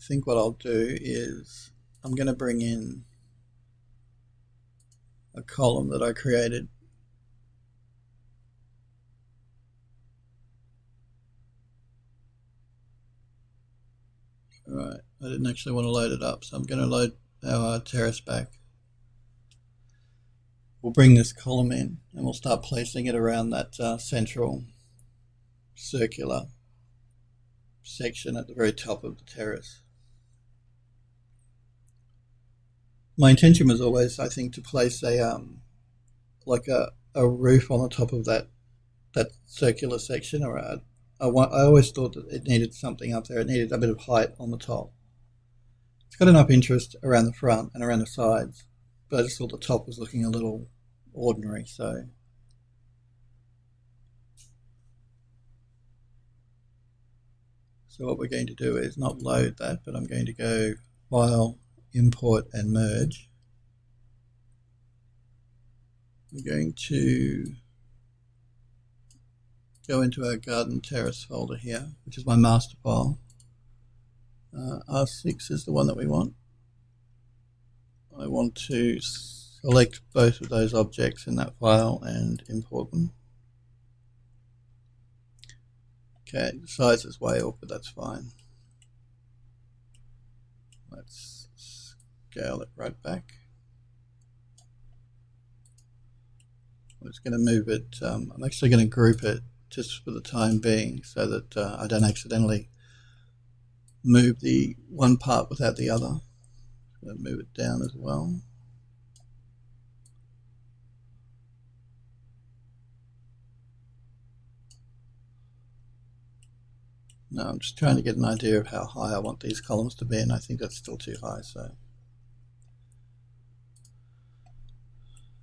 think what I'll do is I'm going to bring in a column that I created. Right, I didn't actually want to load it up, so I'm going to load our terrace back. We'll bring this column in and we'll start placing it around that central circular section at the very top of the terrace. My intention was always, I think, to place a like a roof on the top of that circular section, or I always thought that it needed something up there. It needed a bit of height on the top. It's got enough interest around the front and around the sides, but I just thought the top was looking a little ordinary. So what we're going to do is not load that, but I'm going to go File, Import and Merge. We're going to go into our Garden Terrace folder here, which is my master file. R6 is the one that we want. I want to select both of those objects in that file and import them. Okay, the size is way off, but that's fine. Let's scale it right back. I'm just going to move it. I'm actually going to group it just for the time being so that I don't accidentally move the one part without the other. I'm going to move it down as well. Now I'm just trying to get an idea of how high I want these columns to be, and I think that's still too high. So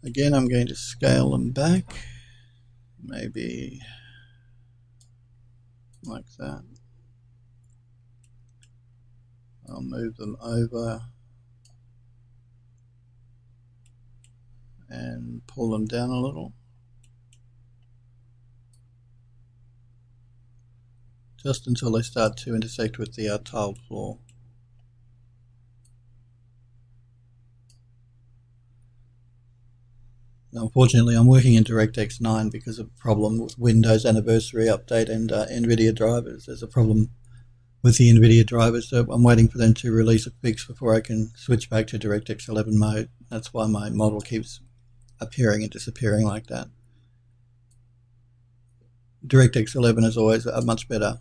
again, I'm going to scale them back, maybe like that. I'll move them over and pull them down a little. Just until they start to intersect with the tiled floor. Now, unfortunately, I'm working in DirectX 9 because of a problem with Windows Anniversary Update and NVIDIA drivers. There's a problem with the NVIDIA drivers, so I'm waiting for them to release a fix before I can switch back to DirectX 11 mode. That's why my model keeps appearing and disappearing like that. DirectX 11 is always a much better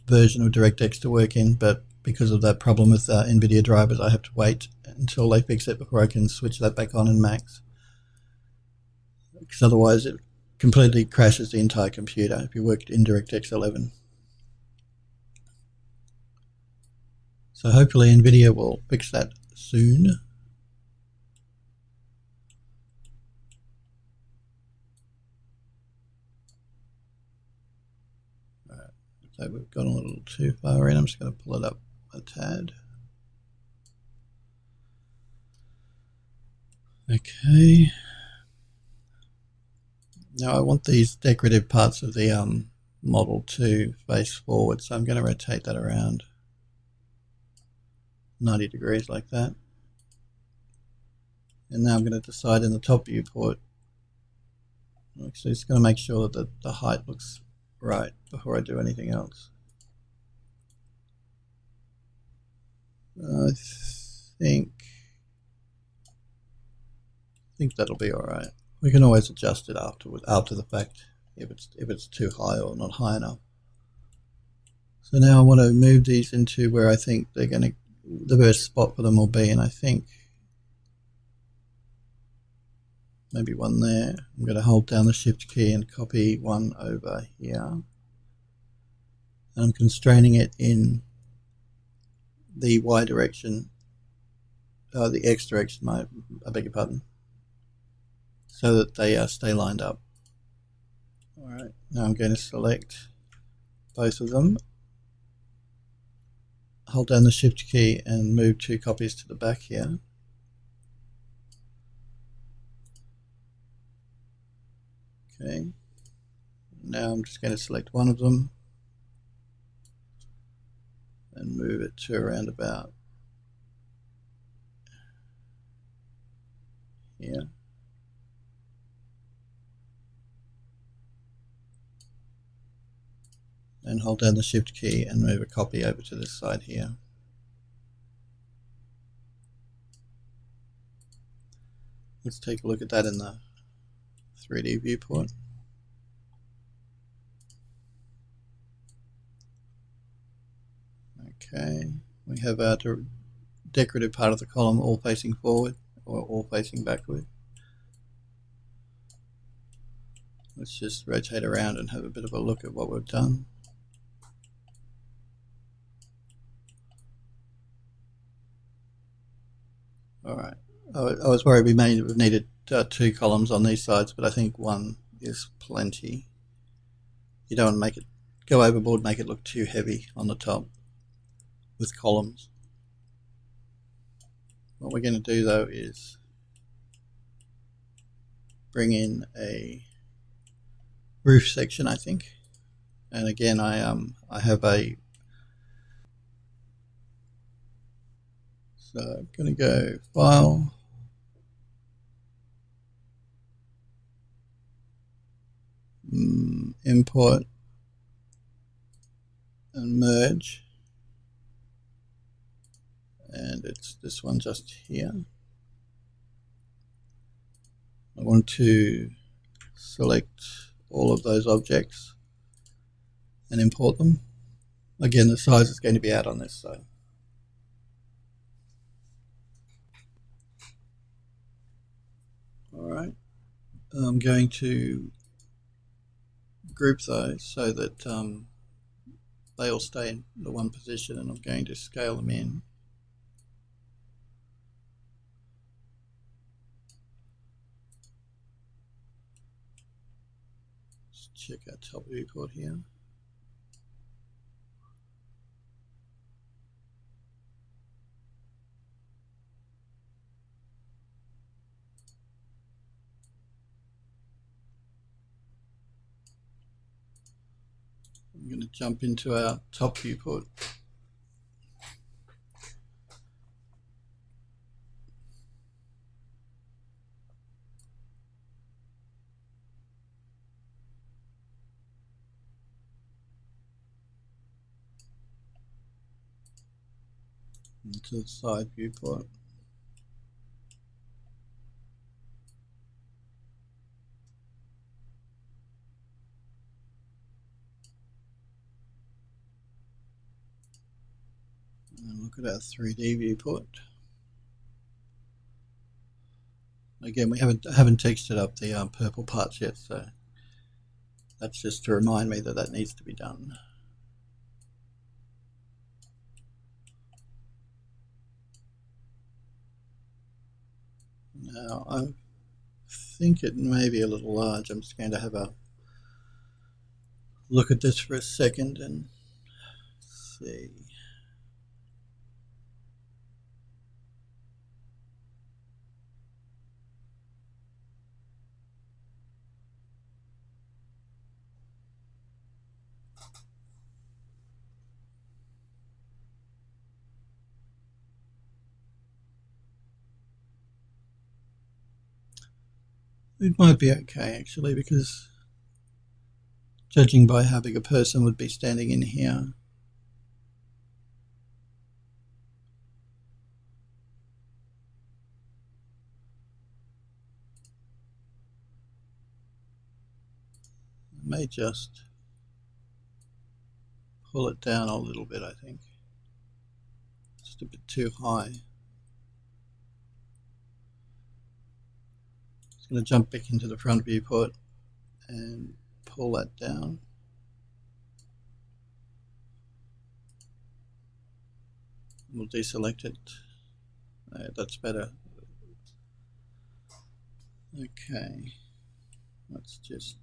version of DirectX to work in, but because of that problem with NVIDIA drivers, I have to wait until they fix it before I can switch that back on in Macs. Because otherwise it completely crashes the entire computer if you work in DirectX 11. So hopefully NVIDIA will fix that soon. So we've gone a little too far in. I'm just going to pull it up a tad. Okay. Now I want these decorative parts of the model to face forward, so I'm going to rotate that around 90 degrees like that. And now I'm going to decide in the top viewport. Actually, it's going to make sure that the height looks right before I do anything else. I think that'll be all right. We can always adjust it after the fact if it's too high or not high enough. So now I want to move these into where I think they're going to, the best spot for them will be, and I think maybe one there. I'm going to hold down the shift key and copy one over here. And I'm constraining it in the Y direction, the X direction, I beg your pardon, so that they stay lined up. Alright, now I'm going to select both of them, hold down the shift key and move 2 copies to the back here. Okay, now I'm just going to select one of them, and move it to around about here. And hold down the Shift key and move a copy over to this side here. Let's take a look at that in the 3D viewport. Okay, we have our decorative part of the column all facing forward or all facing backward. Let's just rotate around and have a bit of a look at what we've done. Alright, I was worried we may have needed 2 columns on these sides, but I think 1 is plenty. You don't want to make it go overboard, make it look too heavy on the top with columns. What we're going to do though is bring in a roof section, I think. And again, I have a, so I'm going to go File, Import, and Merge. And it's this one just here. I want to select all of those objects and import them. Again, the size is going to be out on this side. Alright, I'm going to group those so that they all stay in the one position, and I'm going to scale them in. Let's check our top viewport here. I'm going to jump into our top viewport. Into the side viewport. And look at our 3D viewport. Again, we haven't textured up the purple parts yet, so that's just to remind me that that needs to be done. Now, I think it may be a little large. I'm just going to have a look at this for a second and see. It might be okay actually, because judging by how big a person would be standing in here, I may just pull it down a little bit, I think. Just a bit too high. I'm going to jump back into the front viewport and pull that down. We'll deselect it. That's better. Okay, let's just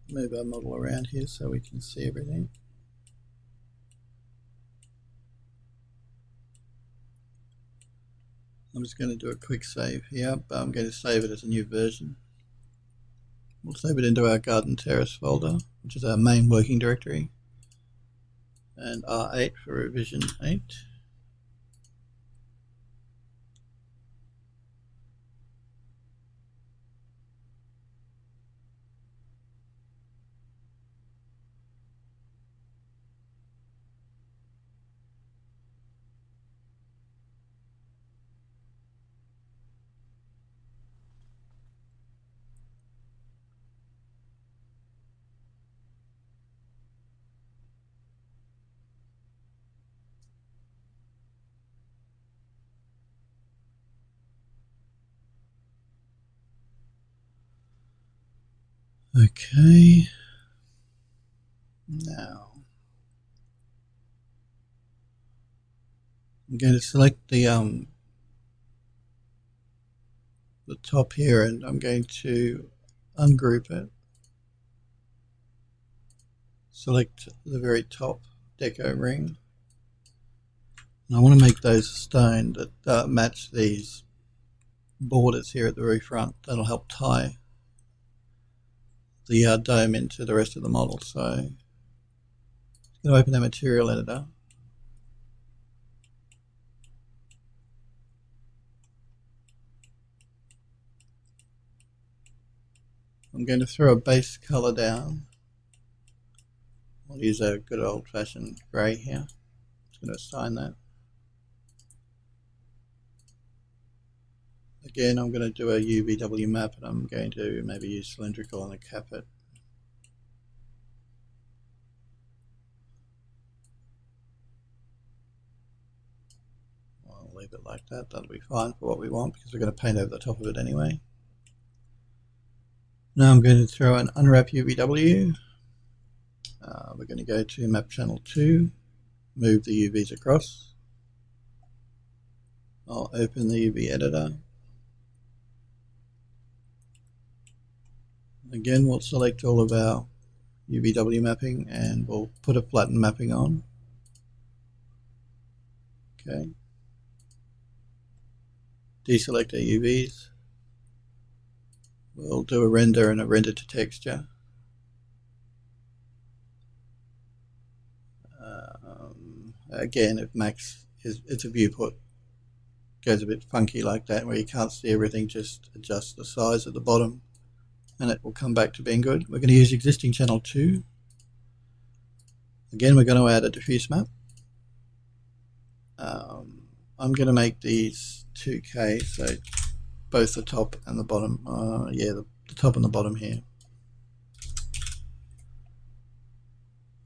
move our model around here so we can see everything. I'm just going to do a quick save here, but I'm going to save it as a new version. We'll save it into our Garden Terrace folder, which is our main working directory. and R8 for revision 8. Okay, now I'm going to select the top here, and I'm going to ungroup it. Select the very top deco ring. And I want to make those stone that match these borders here at the very front. That'll help tie the dome into the rest of the model. So I'm going to open the material editor. I'm going to throw a base color down. I'll use a good old-fashioned grey here. Just going to assign that. Again, I'm going to do a UVW map, and I'm going to maybe use cylindrical and cap it. I'll leave it like that. That'll be fine for what we want, because we're going to paint over the top of it anyway. Now I'm going to throw an unwrap UVW. We're going to go to map channel 2, move the UVs across. I'll open the UV editor. Again, we'll select all of our UVW mapping, and we'll put a flattened mapping on. Okay. Deselect our UVs. We'll do a render and a render to texture. Again, if Max it's a viewport, goes a bit funky like that, where you can't see everything, just adjust the size at the bottom and it will come back to being good. We're going to use existing channel 2. Again, we're going to add a diffuse map. I'm going to make these 2K, so both the top and the bottom. Yeah, the top and the bottom here.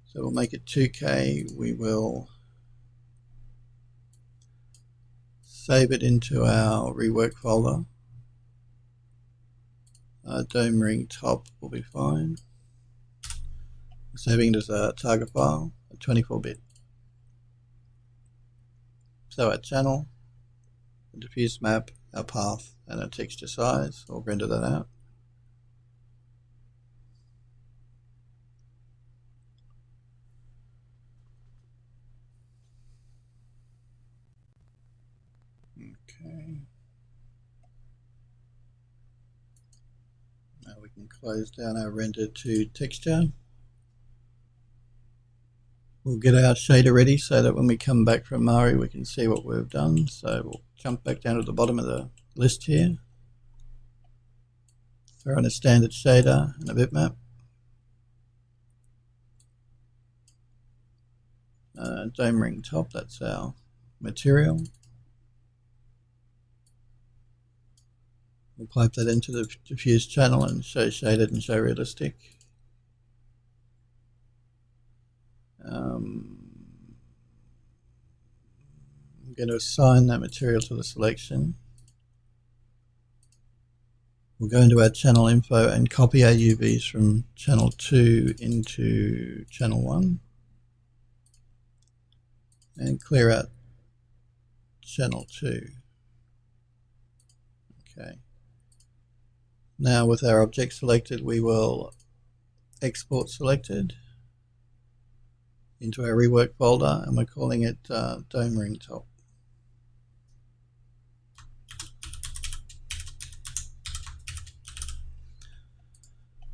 So we'll make it 2K. We will save it into our rework folder. Dome ring top will be fine. Saving it as a target file, a 24-bit. So our channel, the diffuse map, our path, and our texture size. We'll render that out. Okay. Now we can close down our render to texture. We'll get our shader ready so that when we come back from Mari we can see what we've done. So we'll jump back down to the bottom of the list here. Throw in a standard shader and a bitmap. Dome ring top, that's our material. We'll pipe that into the diffuse channel and show shaded and show realistic. I'm going to assign that material to the selection. We'll go into our channel info and copy our UVs from channel 2 into channel 1 and clear out channel 2. Okay. Now with our object selected, we will export selected into our rework folder, and we're calling it dome ring top.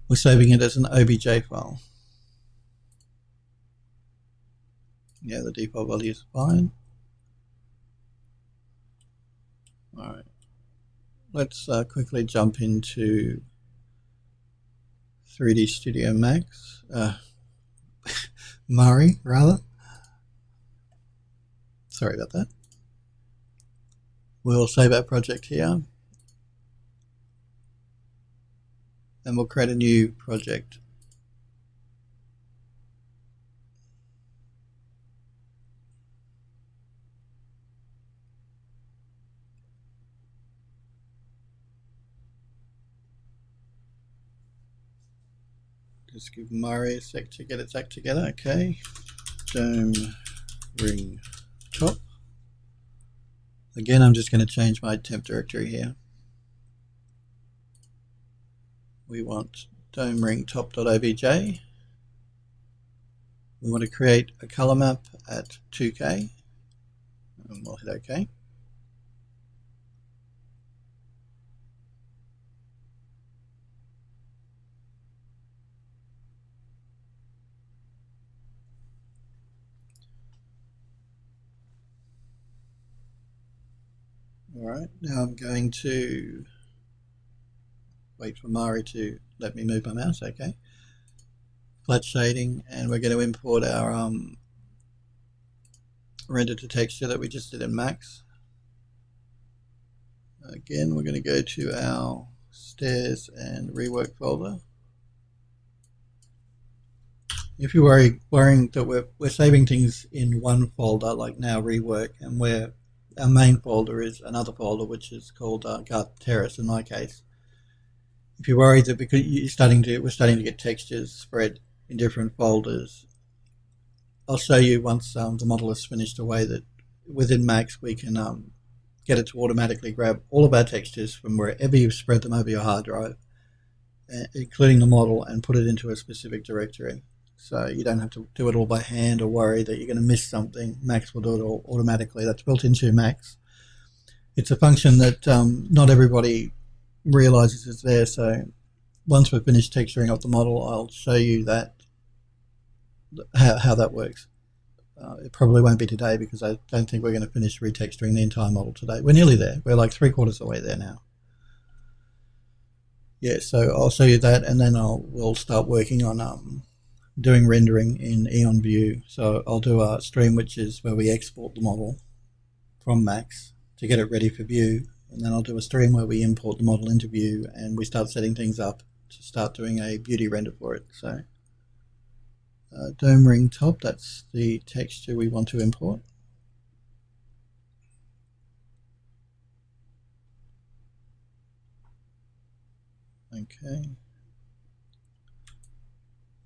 We're saving it as an OBJ file. Yeah, the default value is fine. All right, let's quickly jump into 3D Studio Max, Mari rather. Sorry about that. We'll save our project here and we'll create a new project. Just give Mari a sec to get its act together. Okay, dome ring top. Again, I'm just going to change my temp directory here. We want dome ring top.obj. We want to create a color map at 2K, and we'll hit OK. Alright, now I'm going to wait for Mari to let me move my mouse. Okay. Flat shading, and we're going to import our render to texture that we just did in Max. Again, we're going to go to our stairs and rework folder. If you're worrying that we're saving things in one folder, like now rework, and where our main folder is another folder which is called Terrace in my case. If you're worried that because we're starting to get textures spread in different folders, I'll show you once the model is finished a way that within Max we can get it to automatically grab all of our textures from wherever you've spread them over your hard drive, including the model, and put it into a specific directory. So you don't have to do it all by hand or worry that you're going to miss something. Max will do it all automatically. That's built into Max. It's a function that not everybody realizes is there. So once we've finished texturing up the model, I'll show you that how that works. It probably won't be today because I don't think we're going to finish retexturing the entire model today. We're nearly there. We're like 3/4 of the way there now. Yeah, so I'll show you that, and then we'll start working on doing rendering in Eon View. So I'll do a stream which is where we export the model from Max to get it ready for View, and then I'll do a stream where we import the model into View and we start setting things up to start doing a beauty render for it. So dome ring top, that's the texture we want to import. Okay.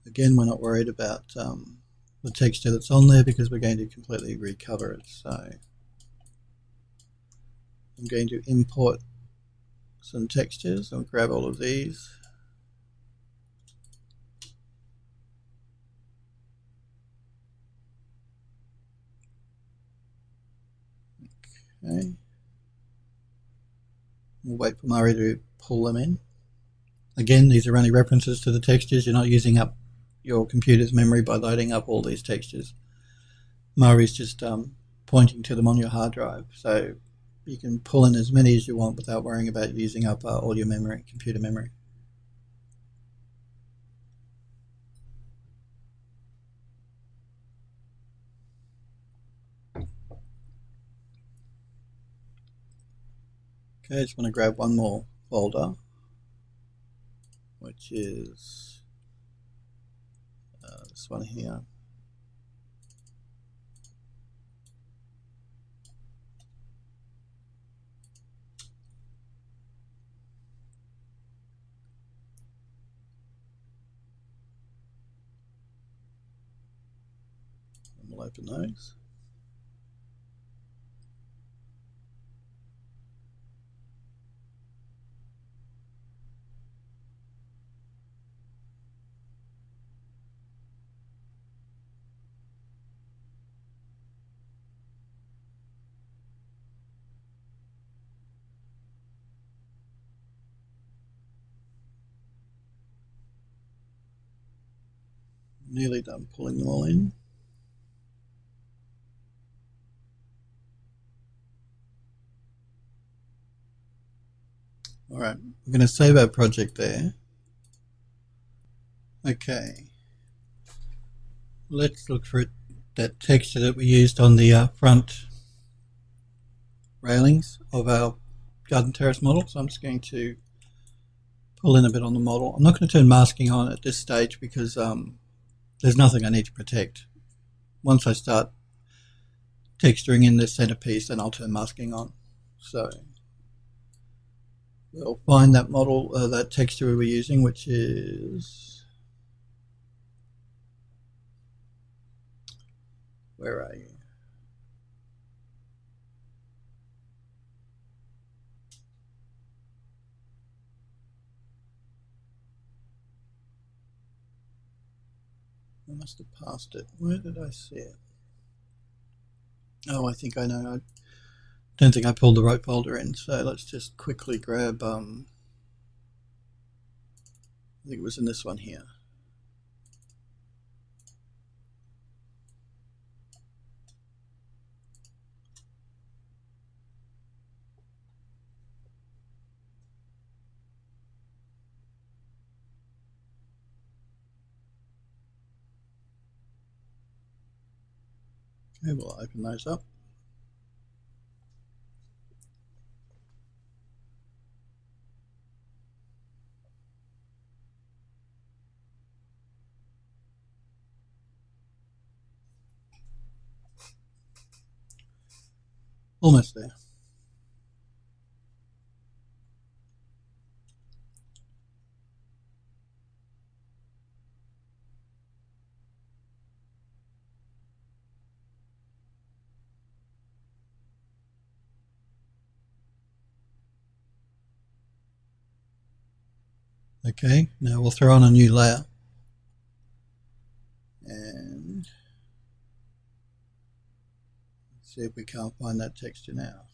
Again, we're not worried about the texture that's on there because we're going to completely recover it. So I'm going to import some textures. I'll grab all of these. Okay. We'll wait for Mari to pull them in. Again, these are only references to the textures. You're not using up your computer's memory by loading up all these textures. Mari's just pointing to them on your hard drive. So you can pull in as many as you want without worrying about using up all your memory, computer memory. Okay, I just want to grab one more folder, which is this one here. And we'll open those. Nearly done pulling them all in. Alright, we're going to save our project there. Okay, let's look for that texture that we used on the front railings of our garden terrace model. So I'm just going to pull in a bit on the model. I'm not going to turn masking on at this stage because there's nothing I need to protect. Once I start texturing in this centerpiece, then I'll turn masking on. So we'll find that model, that texture we were using, which is, where are you? I must have passed it. Where did I see it? Oh, I think I know. I don't think I pulled the right folder in, so let's just quickly grab, I think it was in this one here. Okay, we'll open those up. Almost there. Okay, now we'll throw on a new layer. And see if we can't find that texture now.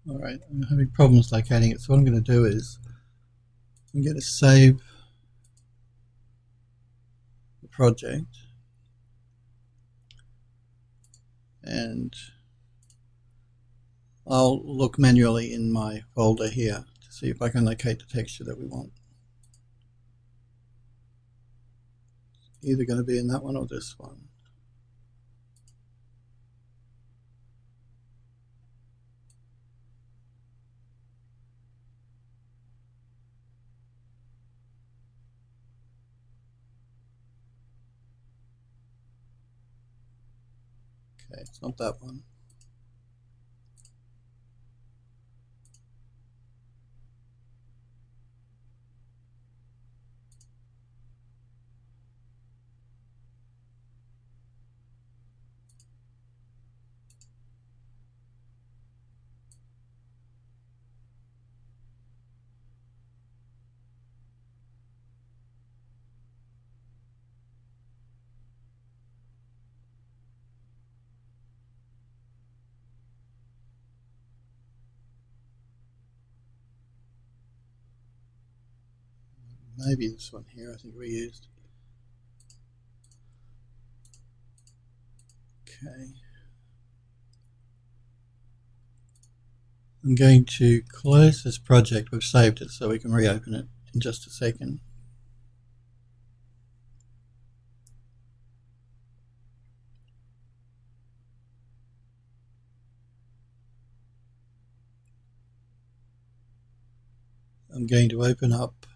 Alright, I'm having problems locating it, so what I'm going to do is I'm going to save the project and I'll look manually in my folder here to see if I can locate the texture that we want. It's either going to be in that one or this one. Okay, it's not that one. Maybe this one here I think we used. Okay. I'm going to close this project. We've saved it so we can reopen it in just a second. I'm going to open up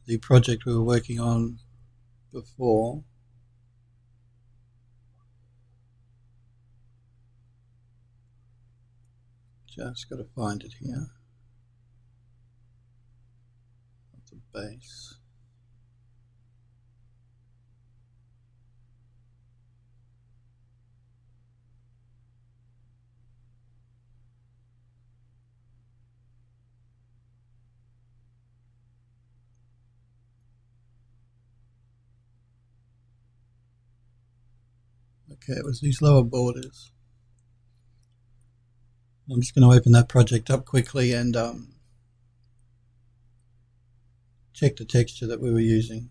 the project we were working on before. Just got to find it here. At the base. Okay, it was these lower borders. I'm just going to open that project up quickly and check the texture that we were using.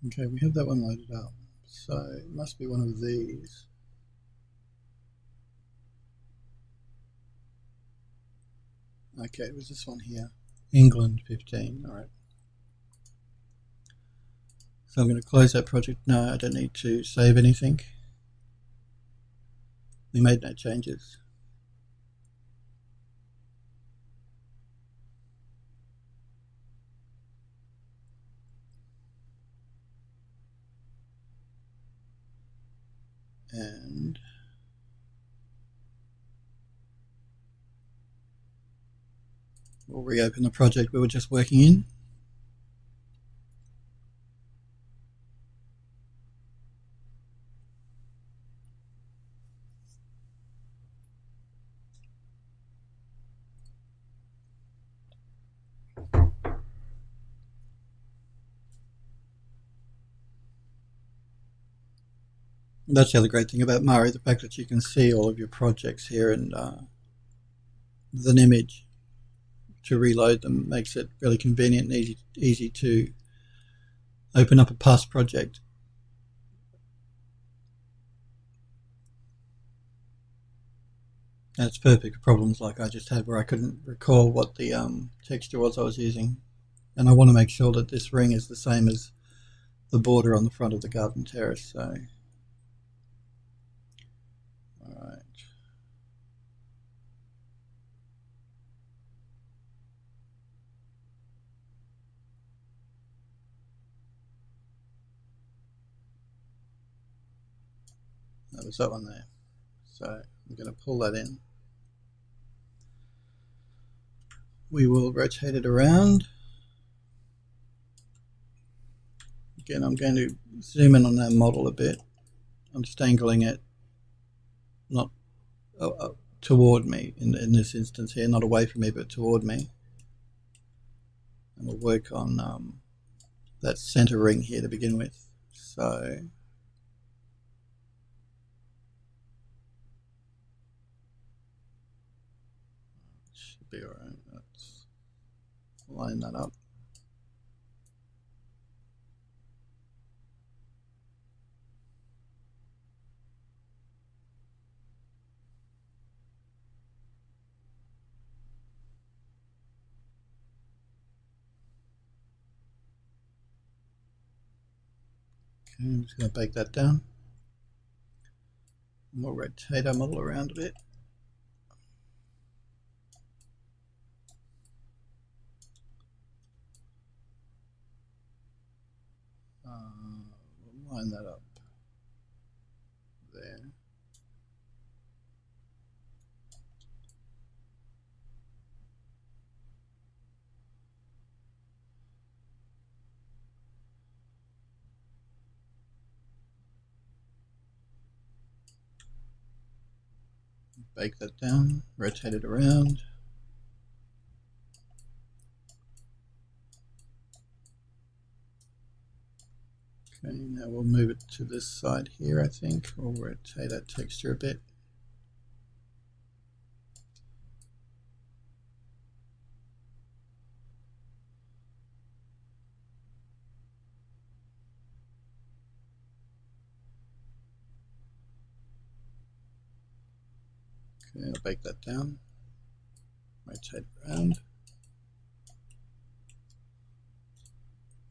Okay, we have that one loaded up. So it must be one of these. Okay, it was this one here. England 15, alright. So I'm going to close that project. No, I don't need to save anything. We made no changes. And we'll reopen the project we were just working in. That's the other great thing about Mari, the fact that you can see all of your projects here and with an image. To reload them makes it really convenient and easy to open up a past project. And it's perfect for problems like I just had where I couldn't recall what the texture was I was using. And I want to make sure that this ring is the same as the border on the front of the garden terrace. So, alright. That was that one there. So I'm going to pull that in. We will rotate it around. Again, I'm going to zoom in on that model a bit. I'm just angling it not toward me in this instance here, not away from me, but toward me. And we'll work on that center ring here to begin with. So should be alright. Let's line that up. Okay, I'm just going to bake that down. And we'll rotate our model around a bit. We'll line that up there. Bake that down, rotate it around. Okay, now we'll move it to this side here, I think. We'll rotate that texture a bit. Okay, I'll bake that down. Rotate around.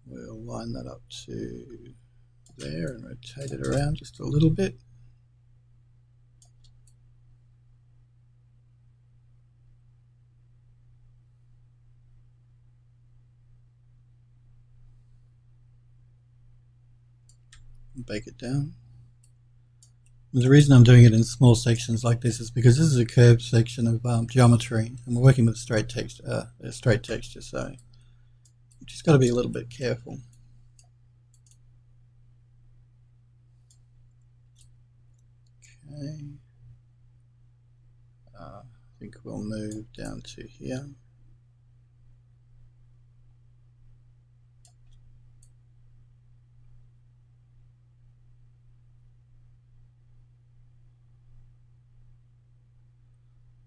We'll line that up to there and rotate it around just a little bit. And bake it down. And the reason I'm doing it in small sections like this is because this is a curved section of geometry, and we're working with straight texture, so you just got to be a little bit careful. Okay, I think we'll move down to here.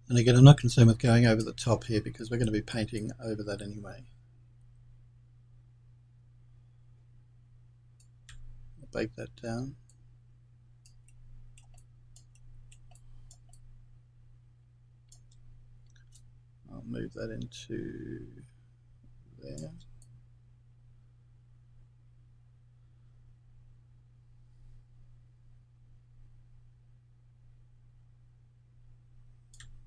And again, I'm not concerned with going over the top here because we're going to be painting over that anyway. I'll bake that down. I'll move that into there.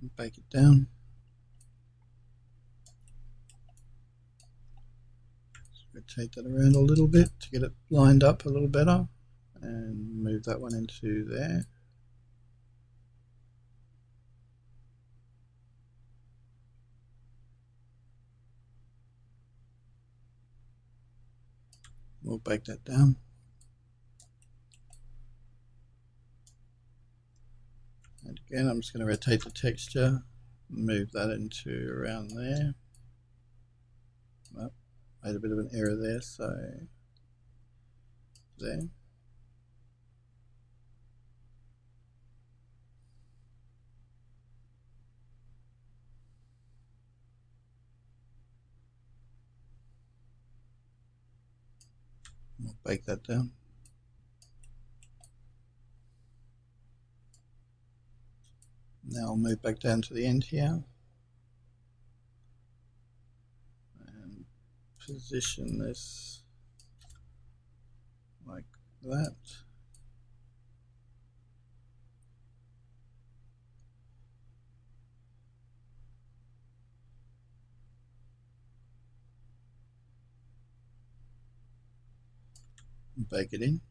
And bake it down. Rotate that around a little bit to get it lined up a little better, and move that one into there. We'll bake that down. And again, I'm just going to rotate the texture, move that into around there. Well, made a bit of an error there, so there. We'll bake that down. Now I'll move back down to the end here and position this like that. And bake it in.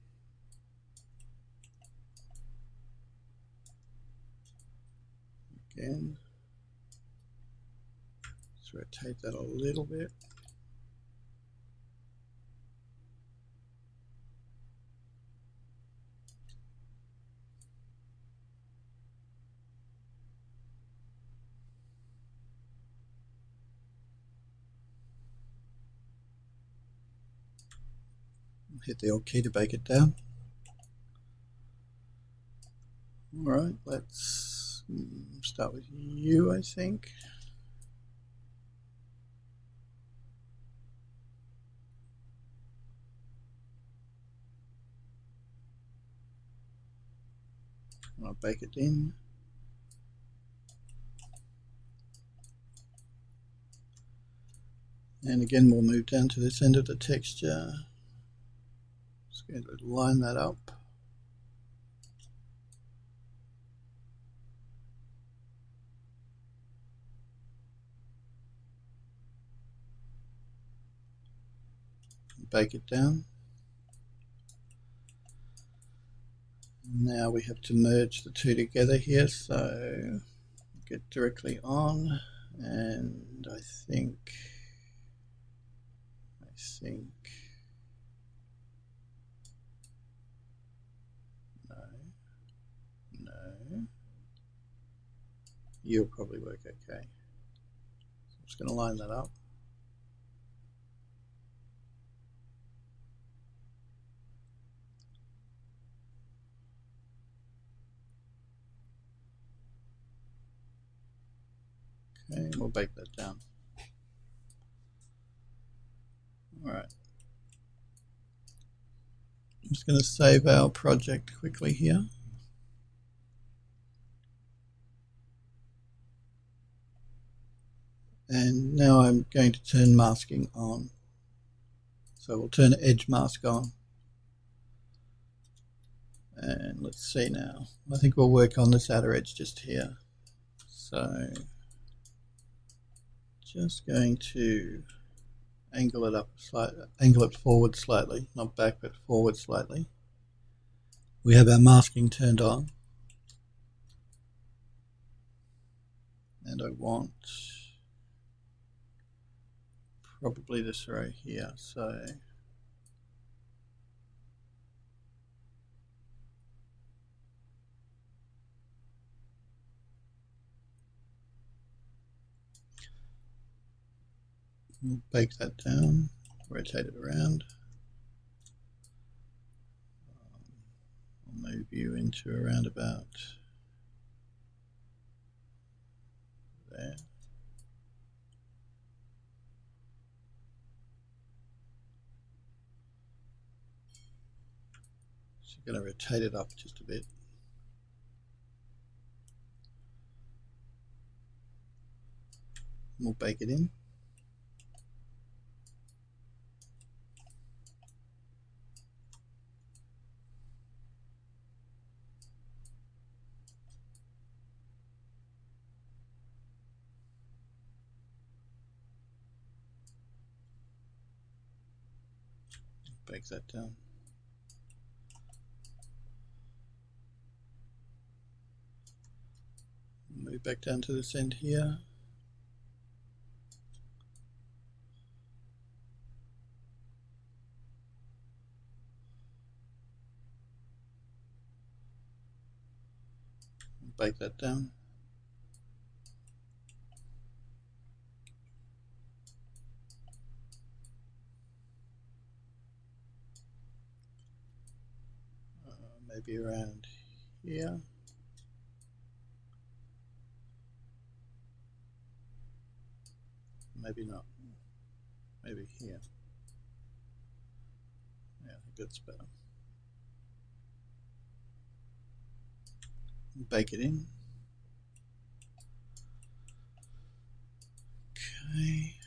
Again, let's rotate that a little bit. Hit the old key to bake it down. Alright, let's start with you, I think. I'll bake it in. And again, we'll move down to this end of the texture. Just going to line that up. Bake it down. Now we have to merge the two together here, so get directly on, and I think no, you'll probably work okay. So I'm just going to line that up. Okay, we'll bake that down. Alright. I'm just going to save our project quickly here. And now I'm going to turn masking on. So we'll turn edge mask on. And let's see now. I think we'll work on this outer edge just here. So just going to angle it up slightly, angle it forward slightly, not back but forward slightly. We have our masking turned on. And I want probably this right here. So we'll bake that down, rotate it around. I'll move you into around about there. So I'm going to rotate it up just a bit. We'll bake it in. Bake that down. Move back down to this end here. Bake that down. Maybe around here. Maybe not. Maybe here. Yeah, I think that's better. Bake it in. Okay.